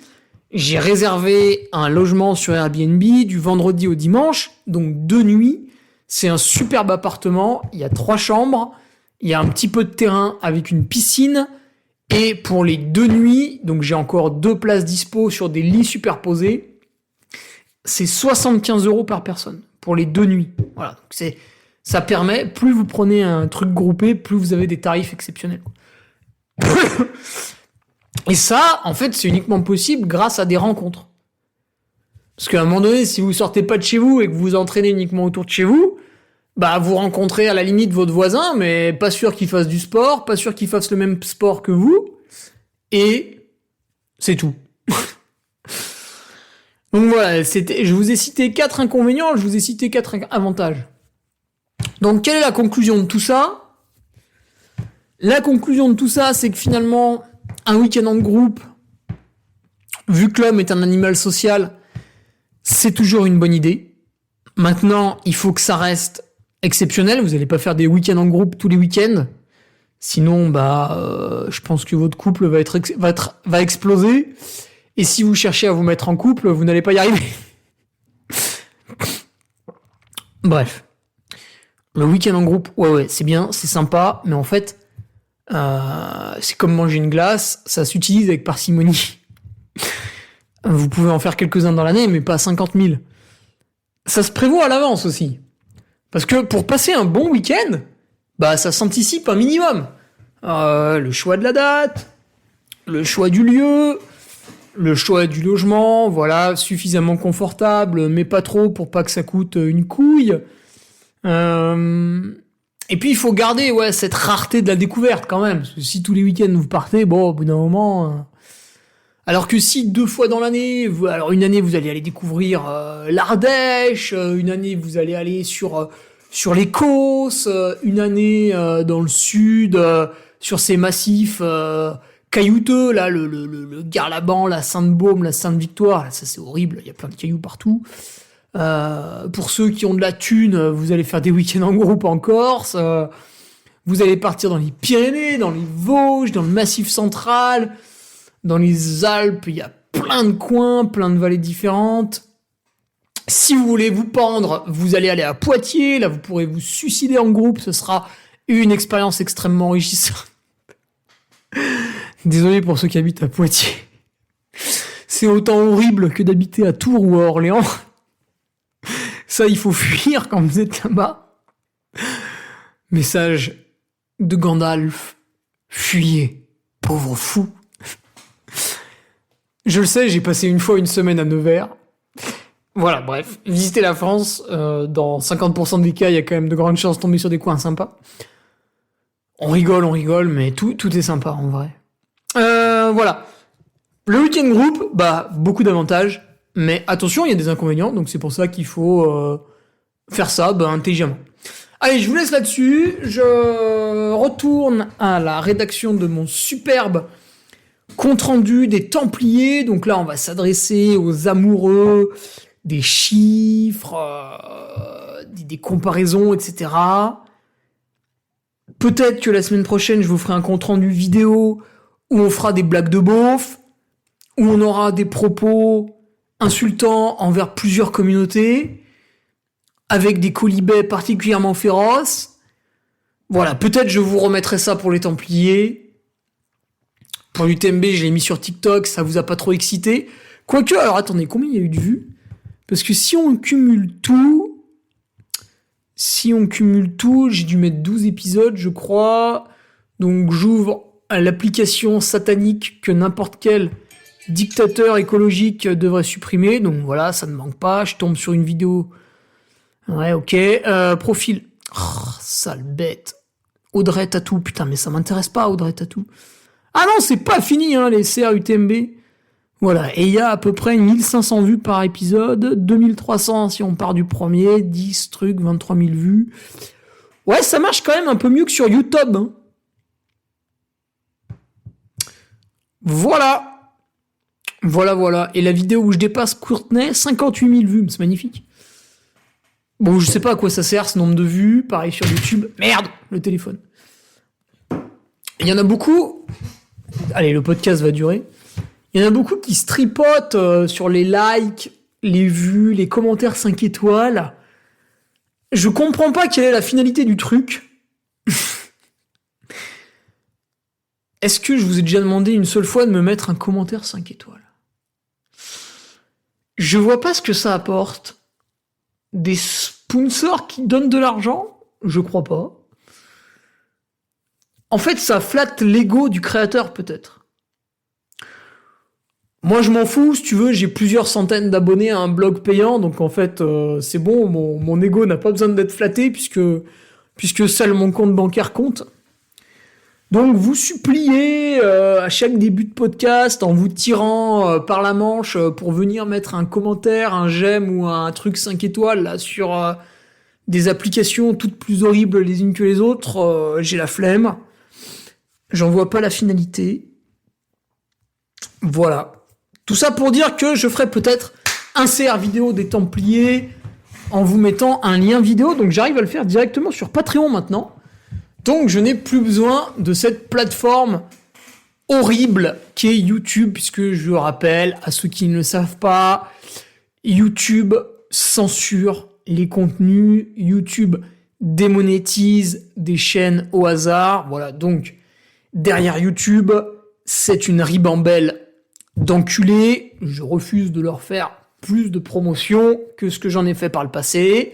j'ai réservé un logement sur Airbnb du vendredi au dimanche, donc 2 nuits. C'est un superbe appartement, il y a 3 chambres, il y a un petit peu de terrain avec une piscine. Et pour les 2 nuits, donc j'ai encore 2 places dispo sur des lits superposés, c'est 75 € par personne pour les 2 nuits. Voilà, donc ça permet, plus vous prenez un truc groupé, plus vous avez des tarifs exceptionnels. Et ça, en fait, c'est uniquement possible grâce à des rencontres. Parce qu'à un moment donné, si vous sortez pas de chez vous et que vous vous entraînez uniquement autour de chez vous, vous rencontrez à la limite votre voisin, mais pas sûr qu'il fasse du sport, pas sûr qu'il fasse le même sport que vous, et c'est tout. Donc voilà, je vous ai cité 4 inconvénients, je vous ai cité 4 avantages. Donc quelle est la conclusion de tout ça ? La conclusion de tout ça, c'est que finalement, un week-end en groupe, vu que l'homme est un animal social, c'est toujours une bonne idée. Maintenant, il faut que ça reste exceptionnel. Vous n'allez pas faire des week-ends en groupe tous les week-ends. Sinon, je pense que votre couple va exploser. Et si vous cherchez à vous mettre en couple, vous n'allez pas y arriver. Bref. Le week-end en groupe, ouais, c'est bien, c'est sympa, mais en fait, c'est comme manger une glace, ça s'utilise avec parcimonie. Vous pouvez en faire quelques-uns dans l'année, mais pas 50 000. Ça se prévoit à l'avance aussi. Parce que pour passer un bon week-end, ça s'anticipe un minimum. Le choix de la date, le choix du lieu, le choix du logement, voilà, suffisamment confortable, mais pas trop pour pas que ça coûte une couille. Et puis il faut garder cette rareté de la découverte quand même, parce que si tous les week-ends vous partez, bon, au bout d'un moment... Alors que si 2 fois dans l'année, alors une année vous allez aller découvrir l'Ardèche, une année vous allez aller sur les Causses, une année dans le sud, sur ces massifs caillouteux, là, le Garlaban, la Sainte-Baume, la Sainte-Victoire, là, ça c'est horrible, il y a plein de cailloux partout. Pour ceux qui ont de la thune, vous allez faire des week-ends en groupe en Corse, vous allez partir dans les Pyrénées, dans les Vosges, dans le Massif central, dans les Alpes, il y a plein de coins, plein de vallées différentes. Si vous voulez vous pendre, vous allez aller à Poitiers, là vous pourrez vous suicider en groupe, ce sera une expérience extrêmement enrichissante. Désolé pour ceux qui habitent à Poitiers. C'est autant horrible que d'habiter à Tours ou à Orléans. Ça, il faut fuir quand vous êtes là-bas. Message de Gandalf. Fuyez, pauvre fou. Je le sais, j'ai passé une fois une semaine à Nevers. Voilà, bref. Visiter la France, dans 50% des cas, il y a quand même de grandes chances de tomber sur des coins sympas. On rigole, mais tout est sympa en vrai. Voilà. Le week-end groupe, beaucoup d'avantages, mais attention, il y a des inconvénients, donc c'est pour ça qu'il faut faire ça intelligemment. Allez, je vous laisse là-dessus. Je retourne à la rédaction de mon superbe compte-rendu des Templiers. Donc là, on va s'adresser aux amoureux des chiffres, des comparaisons, etc. Peut-être que la semaine prochaine, je vous ferai un compte-rendu vidéo où on fera des blagues de beauf, où on aura des propos insultants envers plusieurs communautés, avec des quolibets particulièrement féroces. Voilà, peut-être je vous remettrai ça pour les Templiers. Pour l'UTMB, je l'ai mis sur TikTok, ça vous a pas trop excité. Quoique, alors attendez, combien il y a eu de vues ? Parce que si on cumule tout, j'ai dû mettre 12 épisodes, je crois. Donc j'ouvre à l'application satanique que n'importe quel dictateur écologique devrait supprimer. Donc voilà, ça ne manque pas. Je tombe sur une vidéo. Ouais, ok. Profil. Oh, sale bête. Audrey Tatou. Putain, mais ça m'intéresse pas, Audrey Tatou. Ah non, c'est pas fini, les CR UTMB. Voilà, et il y a à peu près 1500 vues par épisode, 2300 si on part du premier, 10 trucs, 23 000 vues. Ouais, ça marche quand même un peu mieux que sur YouTube. Voilà. Et la vidéo où je dépasse Courtenay, 58 000 vues, c'est magnifique. Bon, je sais pas à quoi ça sert ce nombre de vues, pareil sur YouTube. Merde, le téléphone. Il y en a beaucoup... Allez, le podcast va durer. Il y en a beaucoup qui se tripotent sur les likes, les vues, les commentaires 5 étoiles. Je comprends pas quelle est la finalité du truc. Est-ce que je vous ai déjà demandé une seule fois de me mettre un commentaire 5 étoiles ? Je vois pas ce que ça apporte. Des sponsors qui donnent de l'argent ? Je crois pas. En fait, ça flatte l'ego du créateur, peut-être. Moi, je m'en fous, si tu veux, j'ai plusieurs centaines d'abonnés à un blog payant, donc en fait, c'est bon, mon ego n'a pas besoin d'être flatté, puisque seul mon compte bancaire compte. Donc, vous suppliez à chaque début de podcast, en vous tirant par la manche pour venir mettre un commentaire, un j'aime ou un truc 5 étoiles là, sur des applications toutes plus horribles les unes que les autres. J'ai la flemme. J'en vois pas la finalité. Voilà. Tout ça pour dire que je ferai peut-être un CR vidéo des Templiers en vous mettant un lien vidéo. Donc j'arrive à le faire directement sur Patreon maintenant. Donc je n'ai plus besoin de cette plateforme horrible qu'est YouTube, puisque je rappelle à ceux qui ne le savent pas, YouTube censure les contenus, YouTube démonétise des chaînes au hasard. Voilà, donc derrière YouTube, c'est une ribambelle d'enculés. Je refuse de leur faire plus de promotion que ce que j'en ai fait par le passé.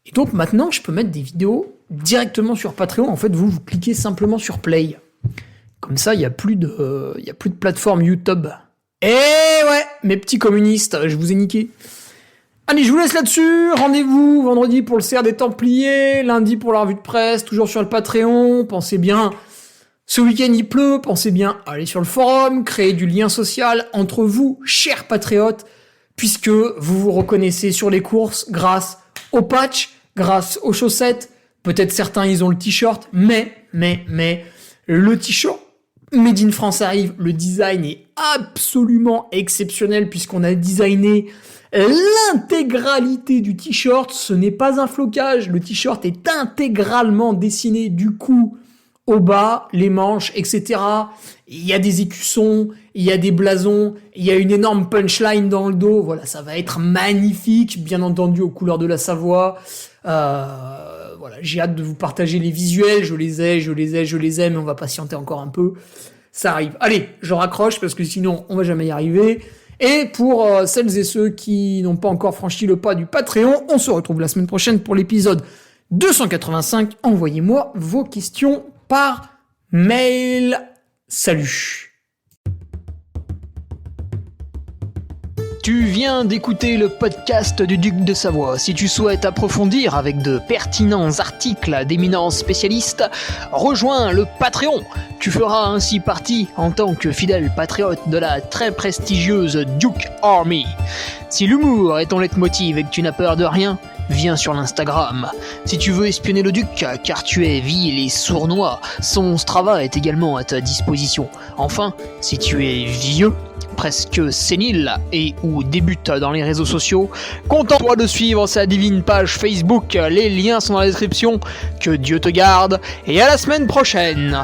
Et donc maintenant, je peux mettre des vidéos directement sur Patreon. En fait, vous cliquez simplement sur Play. Comme ça, il n'y a plus de plateforme YouTube. Eh ouais, mes petits communistes, je vous ai niqué. Allez, je vous laisse là-dessus. Rendez-vous vendredi pour le CR des Templiers, lundi pour la revue de presse, toujours sur le Patreon. Pensez bien, ce week-end il pleut, pensez bien à aller sur le forum, créer du lien social entre vous, chers patriotes, puisque vous vous reconnaissez sur les courses grâce au patch, grâce aux chaussettes. Peut-être certains ils ont le t-shirt, mais le t-shirt Made in France arrive. Le design est absolument exceptionnel puisqu'on a designé l'intégralité du t-shirt. Ce n'est pas un flocage. Le t-shirt est intégralement dessiné du cou au bas, les manches, etc. Il y a des écussons, il y a des blasons, il y a une énorme punchline dans le dos. Voilà, ça va être magnifique, bien entendu aux couleurs de la Savoie. Voilà, j'ai hâte de vous partager les visuels. Je les ai, mais on va patienter encore un peu. Ça arrive. Allez, je raccroche parce que sinon on va jamais y arriver. Et pour celles et ceux qui n'ont pas encore franchi le pas du Patreon, on se retrouve la semaine prochaine pour l'épisode 285. Envoyez-moi vos questions par mail. Salut. Tu viens d'écouter le podcast du Duc de Savoie. Si tu souhaites approfondir avec de pertinents articles d'éminents spécialistes, rejoins le Patreon. Tu feras ainsi partie en tant que fidèle patriote de la très prestigieuse Duke Army. Si l'humour est ton leitmotiv et que tu n'as peur de rien, viens sur l'Instagram. Si tu veux espionner le Duc, car tu es vil et sournois, son Strava est également à ta disposition. Enfin, si tu es vieux, presque sénile et ou débute dans les réseaux sociaux, contente-toi de suivre sa divine page Facebook. Les liens sont dans la description. Que Dieu te garde et à la semaine prochaine.